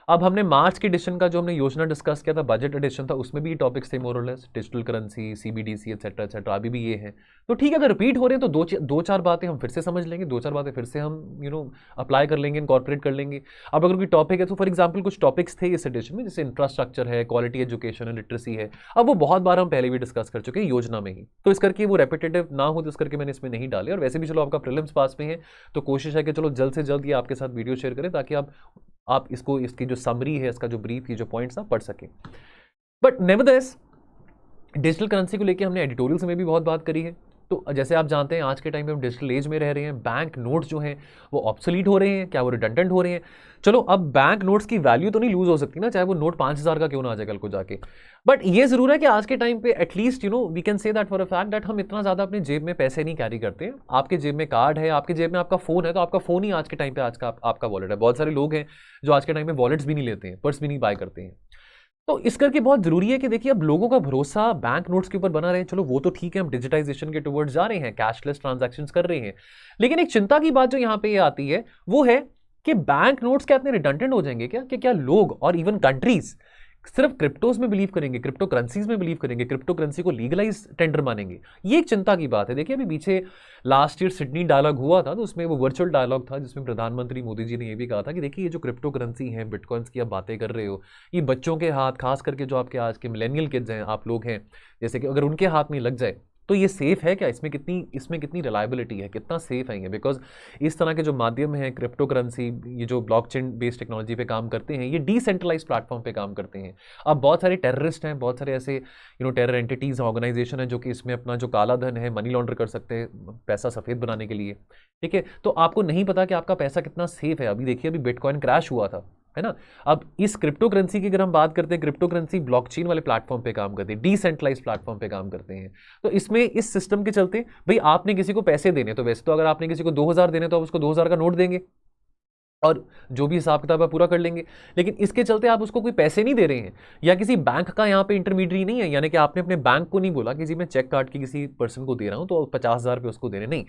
अब हमने मार्च के एडिशन का जो हमने योजना डिस्कस किया था, बजट एडिशन था, उसमें भी ये टॉपिक्स थे मोर और less, digital currency, CBDC etcetera etcetera, अभी भी ये है। तो ठीक है, अगर रिपीट हो रहे हैं तो दो चार बातें हम फिर से समझ लेंगे, 2-4 बातें फिर से हम अप्लाई कर लेंगे, इनकॉर्पोरेट कर लेंगे। अब अगर कोई टॉपिक है तो फॉर एग्जाम्पल कुछ टॉपिक्स थे इस एडिशन में, जैसे इंफ्रास्ट्रक्चर है, क्वालिटी एजुकेशन है, लिटरेसी है, अब वो बहुत बार हम पहले भी डिस्कस कर चुके हैं योजना में ही, तो इस करके वो रेपिटेटिव ना हो, तो इस करके मैंने इसमें नहीं डाले। और वैसे भी चलो आपका प्रीलिम्स पास में है, तो कोशिश है कि चलो जल्द से जल्द ये आपके साथ वीडियो शेयर करें ताकि आप इसको, इसकी जो समरी है, इसका जो ब्रीफ, ये जो पॉइंट्स आप पढ़ सकें। बट नेवरदलेस डिजिटल करेंसी को लेके हमने एडिटोरियल्स में भी बहुत बात करी है। तो जैसे आप जानते हैं आज के टाइम पे हम डिजिटल एज में रह रहे हैं, बैंक नोट्स जो हैं वो ऑब्सोलीट हो रहे हैं, क्या वो रिडंडेंट हो रहे हैं। चलो, अब बैंक नोट्स की वैल्यू तो नहीं लूज हो सकती ना, चाहे वो नोट 5,000 का क्यों ना आ जाए कल को जाके, बट ये जरूर है कि आज के टाइम पे at least we can say that for a fact that हम इतना ज्यादा अपने जेब में पैसे नहीं कैरी करते हैं। आपके जेब में कार्ड है, आपके जेब में आपका फोन है, तो आपका फोन ही आज के टाइम पे आज का आपका वॉलेट है। बहुत सारे लोग हैं जो आज के टाइम में वॉलेट्स भी नहीं लेते हैं, पर्स भी नहीं बाय करते हैं। तो इस करके बहुत जरूरी है कि देखिए अब लोगों का भरोसा बैंक नोट्स के ऊपर बना रहे। चलो वो तो ठीक है, हम डिजिटाइजेशन के टुवर्ड्स जा रहे हैं, कैशलेस ट्रांजैक्शंस कर रहे हैं, लेकिन एक चिंता की बात जो यहाँ पे ये आती है वो है कि बैंक नोट्स क्या इतने रिडंडेंट हो जाएंगे क्या कि क्या लोग और इवन कंट्रीज सिर्फ क्रिप्टोज में बिलीव करेंगे, क्रिप्टो करेंसीज में बिलीव करेंगे, क्रिप्टो करेंसी को लीगलाइज टेंडर मानेंगे? ये एक चिंता की बात है। देखिए अभी पीछे लास्ट ईयर सिडनी डायलॉग हुआ था, तो उसमें वो वर्चुअल डायलॉग था जिसमें प्रधानमंत्री मोदी जी ने ये भी कहा था कि देखिए ये जो क्रिप्टो करेंसी है, बिटकॉइंस की आप बातें कर रहे हो, ये बच्चों के हाथ, खास करके जो आपके आज के मिलेनियल किड्स हैं, आप लोग हैं, जैसे कि अगर उनके हाथ में लग जाए तो ये सेफ है क्या? इसमें कितनी रिलायबिलिटी है, कितना सेफ है ये? बिकॉज इस तरह के जो माध्यम है क्रिप्टो करेंसी, ये जो ब्लॉकचेन बेस्ड टेक्नोलॉजी पे काम करते हैं, ये डिसेंट्रलाइज प्लेटफॉर्म पे काम करते हैं। अब बहुत सारे टेररिस्ट हैं, बहुत सारे ऐसे टेरर एंटिटीज, ऑर्गेनाइजेशन है जो कि इसमें अपना जो काला धन है मनी लॉन्डर कर सकते हैं पैसा सफेद बनाने के लिए। ठीक है, तो आपको नहीं पता कि आपका पैसा कितना सेफ है। अभी देखिए अभी बिटकॉइन क्रैश हुआ था, है ना। अब इस क्रिप्टो करेंसी की अगर हम बात करते हैं, क्रिप्टो करेंसी ब्लॉकचेन वाले प्लेटफॉर्म पे काम करते हैं, डिसेंट्रलाइज प्लेटफॉर्म पे काम करते हैं। तो इसमें इस सिस्टम के चलते भाई आपने किसी को पैसे देने, तो वैसे तो अगर आपने किसी को 2000 देने तो आप उसको 2000 का नोट देंगे और जो भी हिसाब किताब है पूरा कर लेंगे। लेकिन इसके चलते आप उसको कोई पैसे नहीं दे रहे हैं, या किसी बैंक का यहाँ पे इंटरमीडियरी नहीं है, यानी कि आपने अपने बैंक को नहीं बोला कि जी मैं चेक काट के किसी पर्सन को दे रहा हूँ तो 50,000 रुपये उसको दे रहे, नहीं।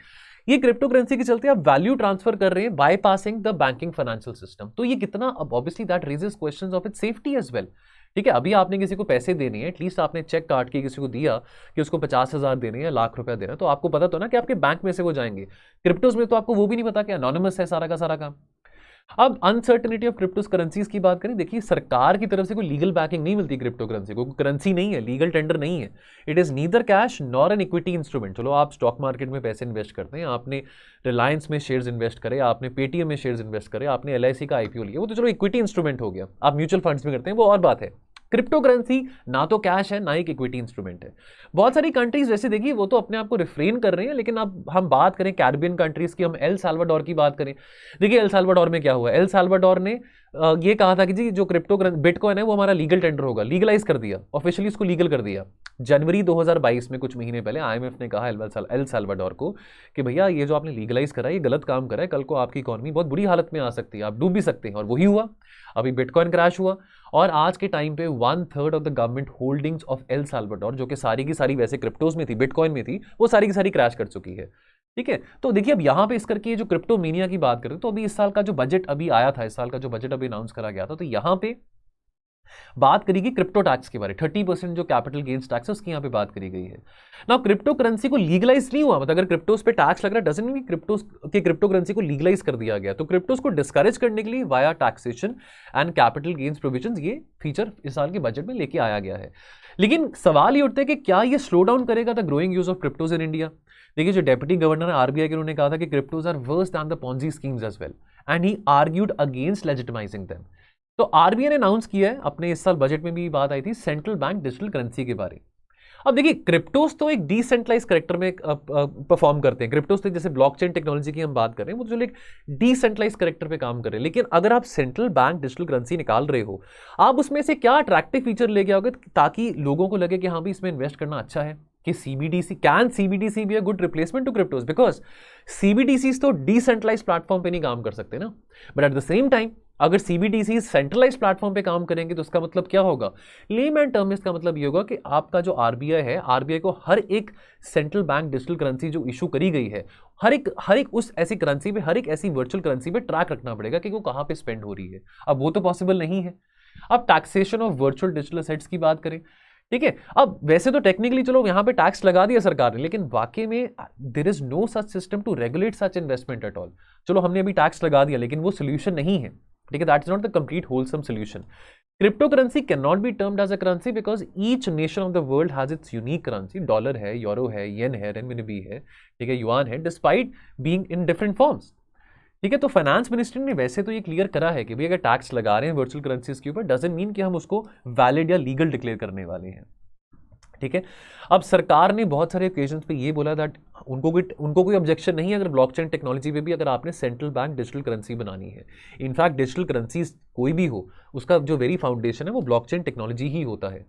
ये क्रिप्टो करेंसी के चलते आप वैल्यू ट्रांसफर कर रहे हैं bypassing the banking financial system. तो ये कितना, अब obviously that raises questions of its safety as well. ठीक है, अभी आपने किसी को पैसे देने हैं, एटलीस्ट आपने चेक काट के किसी को दिया कि उसको 50,000 देने हैं, लाख रुपया देना, तो आपको पता तो ना कि आपके बैंक में से वो जाएंगे। क्रिप्टोज में तो आपको वो भी नहीं पता कि अनोनिमस है सारा का सारा काम। अब अनसर्टेनिटी ऑफ क्रिप्टो करेंसीज की बात करें, देखिए सरकार की तरफ से कोई लीगल बैकिंग नहीं मिलती क्रिप्टो करेंसी को, करेंसी नहीं है, लीगल टेंडर नहीं है। It is neither cash nor an equity instrument. चलो आप स्टॉक मार्केट में पैसे इन्वेस्ट करते हैं, आपने रिलायंस में शेयर्स इन्वेस्ट करे, आपने पेटीएम में शेयर्स इन्वेस्ट करे, आपने एलआईसी का आईपीओ लिया, वो तो चलो इक्विटी इंस्ट्रूमेंट हो गया। आप म्यूचुअल फंड्स में करते हैं, वो और बात है। क्रिप्टो करेंसी ना तो कैश है ना एक इक्विटी इंस्ट्रूमेंट है। बहुत सारी कंट्रीज वैसे देखिए वो तो अपने आप को रिफ्रेन कर रहे हैं, लेकिन अब हम बात करें कैरिबियन कंट्रीज की, हम एल साल्वाडोर की बात करें। देखिए एल साल्वाडोर में क्या हुआ, एल साल्वाडोर ने ये कहा था कि जी जो क्रिप्टो बिटकॉइन है वो हमारा लीगल टेंडर होगा, लीगलाइज कर दिया, ऑफिशियली इसको लीगल कर दिया। जनवरी 2022 में कुछ महीने पहले आईएमएफ ने कहा एल साल्वाडोर को कि भैया ये जो आपने लीगलाइज करा है ये गलत काम करा है, कल को आपकी इकोनॉमी बहुत बुरी हालत में आ सकती है, आप डूब भी सकते हैं। और वही हुआ, अभी बिटकॉइन क्रैश हुआ और आज के टाइम पे 1/3 of the government holdings of El Salvador, जो कि सारी की सारी वैसे क्रिप्टोज में थी, बिटकॉइन में थी, वो सारी की सारी क्रैश कर चुकी है। ठीक है, तो देखिए अब यहां पे इस करके जो क्रिप्टो मीनिया की बात करें, तो अभी इस साल का जो बजट अभी आया था, इस साल का जो बजट अभी अनाउंस करा गया था, तो यहां पे बात करेगी क्रिप्टो टैक्स के बारे में। 30% जो कैपिटल गेन्स टैक्स है उसकी यहां पे बात करी गई है ना। क्रिप्टो करेंसी को लीगलाइज नहीं हुआ, मतलब अगर क्रिप्टोस पे टैक्स लग रहा है डजंट मीन क्रिप्टो करेंसी को लीगलाइज कर दिया गया। तो क्रिप्टोस को डिस्करेज करने के लिए via taxation and capital gains provisions ये फीचर इस साल के बजट में लेके आया गया है। लेकिन सवाल ये उठता है कि क्या ये स्लो डाउन करेगा the growing use of cryptos in India. देखिए जो डेप्यूटी गवर्नर है आरबीआई के, उन्होंने कहा था कि cryptos are worse than the Ponzi schemes as well and he argued against legitimizing them. तो आरबीआई ने अनाउंस किया है, अपने इस साल बजट में भी बात आई थी सेंट्रल बैंक डिजिटल करेंसी के बारे में। अब देखिए क्रिप्टोस तो एक डिसेंट्रलाइज करेक्टर में परफॉर्म करते हैं। क्रिप्टोस तो जैसे ब्लॉकचेन टेक्नोलॉजी की हम बात कर रहे हैं, वो जो एक डिसेंट्रलाइज करेक्टर पे काम कर रहे हैं। लेकिन अगर आप सेंट्रल बैंक डिजिटल करेंसी निकाल रहे हो, आप उसमें से क्या अट्रैक्टिव फीचर लेके आओगे ताकि लोगों को लगे कि हाँ भी इसमें इन्वेस्ट करना अच्छा है, कि CBDC be a good replacement to cryptos, because CBDC तो डिसेंट्रलाइज प्लेटफॉर्म पे नहीं काम कर सकते ना। But at the same time अगर सीबीडीसी सेंट्रलाइज प्लेटफॉर्म पे काम करेंगे तो उसका मतलब क्या होगा, लेमैन टर्म में इसका मतलब ये होगा कि आपका जो आरबीआई है, आरबीआई को हर एक सेंट्रल बैंक डिजिटल करेंसी जो इशू करी गई है, हर एक उस ऐसी करेंसी पे, हर एक ऐसी वर्चुअल करेंसी पे ट्रैक रखना पड़ेगा कि वो कहां पे स्पेंड हो रही है। अब वो तो पॉसिबल नहीं है। अब taxation of virtual digital assets की बात करें, ठीक है, अब वैसे तो टेक्निकली चलो यहां पे टैक्स लगा दिया सरकार ने, लेकिन वाकई में there is no such system to regulate such investment at all. चलो हमने अभी टैक्स लगा दिया, लेकिन वो सोल्यूशन नहीं है। ठीक है, that is not the complete wholesome solution. Crypto currency can not be termed as a currency because each nation of the world has its unique currency. Dollar है, यूरो है, येन है, रेनमिनबी है, ठीक है, युआन है, despite being in different forms. ठीक है, तो फाइनेंस मिनिस्ट्री ने वैसे तो ये क्लियर करा है कि भाई अगर टैक्स लगा रहे हैं वर्चुअल करेंसीज के ऊपर, डजंट मीन कि हम उसको वैलिड या लीगल डिक्लेयर करने वाले हैं। ठीक है, अब सरकार ने बहुत सारे ओकेजन्स पे ये बोला दैट उनको कोई ऑब्जेक्शन नहीं है अगर ब्लॉकचेन टेक्नोलॉजी पे भी अगर आपने सेंट्रल बैंक डिजिटल करेंसी बनानी है। इनफैक्ट डिजिटल करेंसी कोई भी हो, उसका जो वेरी फाउंडेशन है वो ब्लॉकचेन टेक्नोलॉजी ही होता है।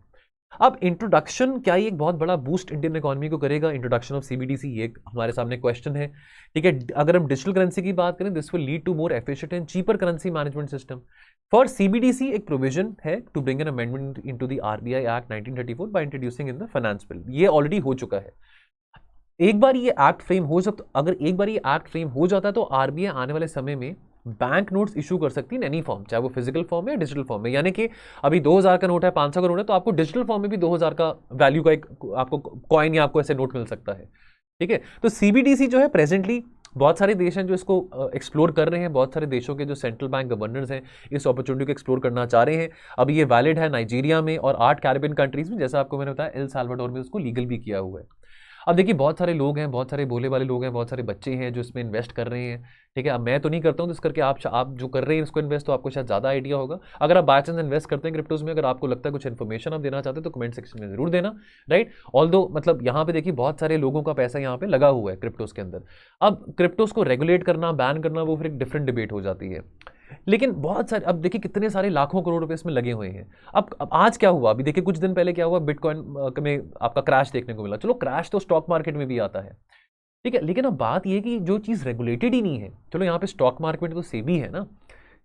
अब इंट्रोडक्शन क्या ये एक बहुत बड़ा बूस्ट इंडियन इकोनॉमी को करेगा, इंट्रोडक्शन ऑफ सीबीडीसी, ये हमारे सामने क्वेश्चन है। ठीक है, अगर हम डिजिटल करेंसी की बात करें, this will lead to more efficient and cheaper currency management system. For CBDC एक प्रोविजन है to bring an amendment into the RBI act 1934 by introducing in the finance bill. ये ऑलरेडी हो चुका है। एक बार ये एक्ट फ्रेम हो सकता, अगर एक बार ये एक्ट फ्रेम हो जाता है तो आरबीआई आने वाले समय में बैंक नोट्स इशू कर सकती है इन एनी फॉर्म, चाहे वो फिजिकल फॉर्म है या डिजिटल फॉर्म में। यानी कि अभी 2000 का नोट है, 500 का नोट है, तो आपको डिजिटल फॉर्म में भी 2000 का वैल्यू का एक आपको कॉइन या आपको ऐसे नोट मिल सकता है। ठीक है, तो सीबीडीसी जो है प्रेजेंटली बहुत सारे देश हैं जो इसको एक्सप्लोर कर रहे हैं। बहुत सारे देशों के जो सेंट्रल बैंक गवर्नर्स हैं इस अपॉर्चुनिटी को एक्सप्लोर करना चाह रहे हैं। अभी ये वैलिड है नाइजीरिया में और 8 कैरिबियन कंट्रीज में, जैसा आपको मैंने बताया एल साल्वाडोर में उसको लीगल भी किया हुआ है। अब देखिए बहुत सारे लोग हैं, बहुत सारे भोले वाले लोग हैं, बहुत सारे बच्चे हैं जो इसमें इन्वेस्ट कर रहे हैं। ठीक है, अब मैं तो नहीं करता हूँ, तो इस करके आप जो कर रहे हैं इसको इन्वेस्ट, तो आपको शायद ज़्यादा आइडिया होगा। अगर आप बाय चांस इन्वेस्ट करते हैं क्रिप्टोज में, अगर आपको लगता है कुछ इन्फॉर्मेशन आप देना चाहते हैं तो कमेंट सेक्शन में जरूर देना, राइट। ऑल्दो मतलब यहाँ पे देखिए बहुत सारे लोगों का पैसा यहाँ पे लगा हुआ है क्रिप्टोज के अंदर। अब क्रिप्टोज को रेगुलेट करना, बैन करना, वो फिर एक डिफरेंट डिबेट हो जाती है। लेकिन बहुत सारे, अब देखिए कितने सारे लाखों करोड़ रुपए इसमें लगे हुए हैं। अब आज क्या हुआ, अभी देखिए कुछ दिन पहले क्या हुआ, बिटकॉइन में आपका क्रैश देखने को मिला। चलो क्रैश तो स्टॉक मार्केट में भी आता है, ठीक है, लेकिन अब बात यह कि जो चीज़ रेगुलेटेड ही नहीं है, चलो यहाँ पे स्टॉक मार्केट में तो सेबी है ना,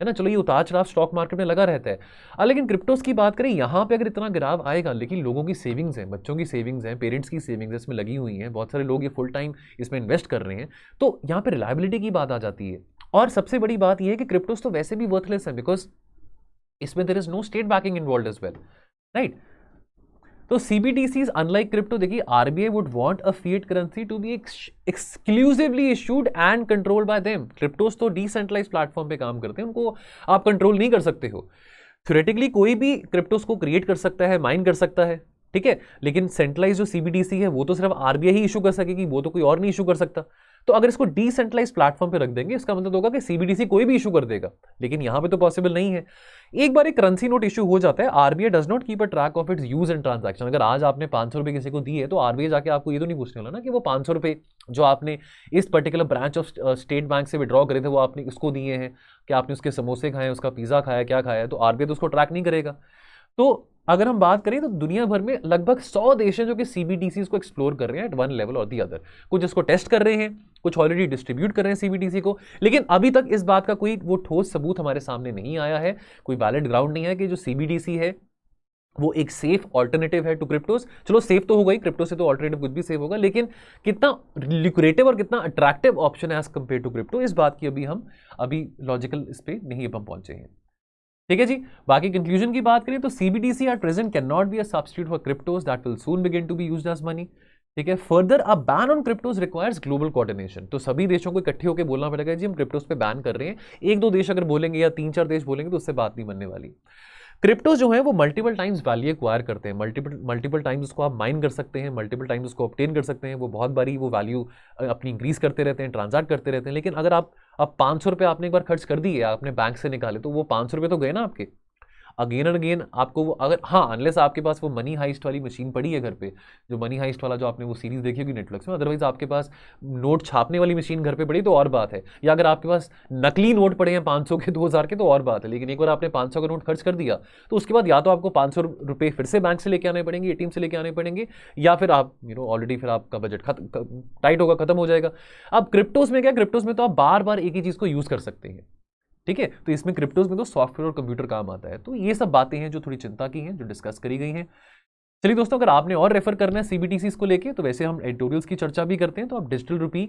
चलो ये उतार चढ़ाव स्टॉक मार्केट में लगा रहता है। लेकिन क्रिप्टोस की बात करें, यहाँ पे अगर इतना गिराव आएगा, लेकिन लोगों की सेविंग्स हैं, बच्चों की सेविंग्स हैं, पेरेंट्स की सेविंग्स इसमें लगी हुई हैं, बहुत सारे लोग ये फुल टाइम इसमें इन्वेस्ट कर रहे हैं, तो यहाँ पे रिलायबिलिटी की बात आ जाती है। और सबसे बड़ी बात यह है कि क्रिप्टोस तो वैसे भी वर्थलेस है, बिकॉज इसमें there is no state backing involved as well, right. तो CBDCs अनलाइक क्रिप्टो, देखिए RBI would want a fiat currency to be exclusively issued and controlled by them. Cryptos तो डिसेंट्रलाइज्ड प्लेटफॉर्म पे काम करते हैं, उनको आप कंट्रोल नहीं कर सकते हो। थ्योरेटिकली कोई भी क्रिप्टोस को क्रिएट कर सकता है, माइन कर सकता है, ठीक है, लेकिन सेंट्रलाइज जो सीबीडीसी है वो तो सिर्फ आरबीआई ही इशू कर सकेगी, वो तो कोई और नहीं इशू कर सकता। तो अगर इसको डिसेंट्रलाइज प्लेटफॉर्म पे रख देंगे, इसका मतलब होगा कि सीबीडीसी कोई भी इशू कर देगा, लेकिन यहां पे तो पॉसिबल नहीं है। एक बार एक करेंसी नोट इशू हो जाता है, RBI does not keep a track of its use and transaction. अगर आज आपने 500 रुपए किसी को दिए, तो आरबीआई जाके आपको ये तो नहीं पूछने वाला ना कि वो 500 रुपए जो आपने इस particular branch of state bank से विड्रॉ करे थे वो आपने इसको दिए हैं, कि आपने उसके समोसे खाए, उसका पिज्जा खाया, क्या खाया, तो आरबीआई तो उसको ट्रैक नहीं करेगा। तो अगर हम बात करें तो दुनिया भर में लगभग 100 देश हैं जो कि सीबीडीसी को एक्सप्लोर कर रहे हैं एट वन लेवल और दी अदर। कुछ इसको टेस्ट कर रहे हैं, कुछ ऑलरेडी डिस्ट्रीब्यूट कर रहे हैं सीबीडीसी को, लेकिन अभी तक इस बात का कोई वो ठोस सबूत हमारे सामने नहीं आया है, कोई वैलिड ग्राउंड नहीं है कि जो सीबीडीसी है वो एक सेफ ऑल्टरनेटिव है टू क्रिप्टोस। चलो सेफ तो होगा ही, क्रिप्टो से तो ऑल्टरनेटिव कुछ भी सेफ होगा, लेकिन कितना लिक्रेटिव और कितना अट्रैक्टिव ऑप्शन है एज कंपेयर टू क्रिप्टो, इस बात की अभी लॉजिकल इस पे नहीं हम पहुंचे हैं। ठीक है जी, बाकी कंक्लूजन की बात करें तो CBDC at present can not be a substitute for cryptos that will soon begin to be used as money. ठीक है, further a ban on cryptos requires global coordination. तो सभी देशों को इकट्ठे होकर बोलना पड़ेगा जी हम क्रिप्टोस पे बैन कर रहे हैं। एक दो देश अगर बोलेंगे या 3-4 देश बोलेंगे तो उससे बात नहीं बनने वाली। क्रिप्टो जो है वो मल्टीपल टाइम्स वैल्यू एक्वायर करते हैं, मल्टीपल टाइम्स उसको आप माइन कर सकते हैं, मल्टीपल टाइम्स उसको ऑब्टेन कर सकते हैं, वो बहुत बारी वो वैल्यू अपनी इंक्रीज करते रहते हैं, ट्रांजैक्ट करते रहते हैं। लेकिन अगर आप 500 रुपये आपने एक बार खर्च कर दिए, आपने बैंक से निकाले, तो वो 500 रुपये तो गए ना आपके, अगेन एंड अगेन आपको वो, अगर हाँ अनलेस आपके पास वो मनी हाइस्ट वाली मशीन पड़ी है घर पे, जो मनी हाइस्ट वाला जो आपने वो सीरीज देखी होगी नेटफ्लिक्स में, अदरवाइज आपके पास नोट छापने वाली मशीन घर पे पड़ी तो और बात है, या अगर आपके पास नकली नोट पड़े हैं 500 के 2000 के तो और बात है। लेकिन एक बार आपने 500 का नोट खर्च कर दिया तो उसके बाद या तो आपको 500 रुपये फिर से बैंक से लेके आने पड़ेंगे, एटीएम से लेके आने पड़ेंगे, या फिर आप ऑलरेडी फिर आपका बजट टाइट होगा, खत्म हो जाएगा। अब क्रिप्टोज में क्या, क्रिप्टोज में तो आप बार बार एक ही चीज को यूज कर सकते हैं, ठीक है, तो इसमें क्रिप्टोज में तो सॉफ्टवेयर और कंप्यूटर काम आता है। तो ये सब बातें हैं जो थोड़ी चिंता की हैं, जो डिस्कस करी गई हैं। चलिए दोस्तों, अगर आपने और रेफर करना है सीबीटीसी को लेके, तो वैसे हम एडिटोरियल्स की चर्चा भी करते हैं, तो आप डिजिटल रूपी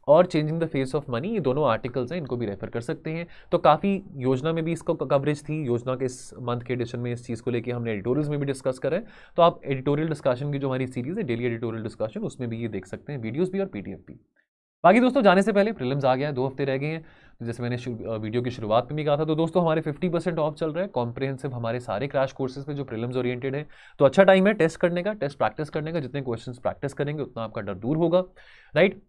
और changing the face of money, ये दोनों आर्टिकल्स हैं, इनको भी रेफर कर सकते हैं। तो काफ़ी योजना में भी इसको कवरेज थी, योजना के इस मंथ के एडिशन में इस चीज़ को लेके हमने एडिटोरियल्स में भी डिस्कस करें। तो आप एडिटोरियल डिस्कशन की जो हमारी सीरीज़ है डेली एडिटोरियल डिस्कशन, उसमें भी ये देख सकते हैं, वीडियोज़ भी और पीडीएफ भी। बाकी दोस्तों जाने से पहले प्रीलिम्स आ गया है, 2 हफ्ते रह गए हैं, तो जैसे मैंने वीडियो की शुरुआत में भी कहा था, तो दोस्तों हमारे 50% ऑफ चल रहा है कॉम्प्रिहेंसिव हमारे सारे क्रैश कोर्सेज पे जो प्रीलिम्स ओरिएंटेड है। तो अच्छा टाइम है टेस्ट करने का, टेस्ट प्रैक्टिस करने का, जितने क्वेश्चंस प्रैक्टिस करेंगे उतना आपका डर दूर होगा, राइट।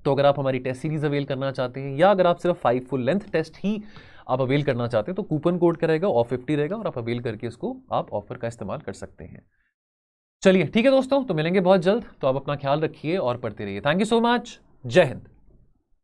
तो अगर आप हमारी टेस्ट सीरीज अवेल करना चाहते हैं, या अगर आप सिर्फ 5 फुल लेंथ टेस्ट ही आप अवेल करना चाहते हैं, तो कूपन कोड का रहेगा ऑफ 50 रहेगा, और आप अवेल करके इसको आप ऑफर का इस्तेमाल कर सकते हैं। चलिए ठीक है दोस्तों, तो मिलेंगे बहुत जल्द, तो आप अपना ख्याल रखिए और पढ़ते रहिए। थैंक यू सो मच, जय हिंद।